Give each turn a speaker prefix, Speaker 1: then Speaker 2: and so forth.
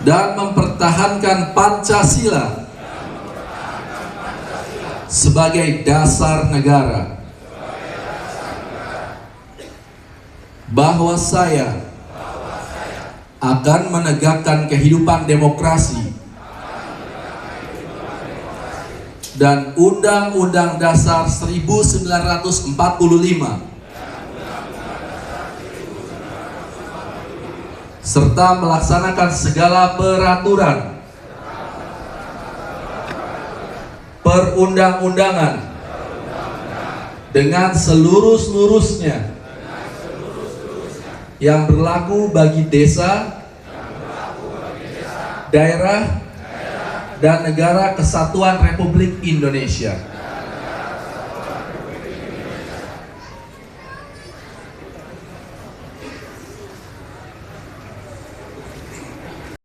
Speaker 1: dan mempertahankan Pancasila sebagai dasar negara, bahwa saya akan menegakkan kehidupan demokrasi dan Undang-Undang Dasar 1945 serta melaksanakan segala peraturan perundang-undangan dengan seluruh-seluruhnya yang berlaku bagi desa, daerah, dan negara Kesatuan Republik Indonesia.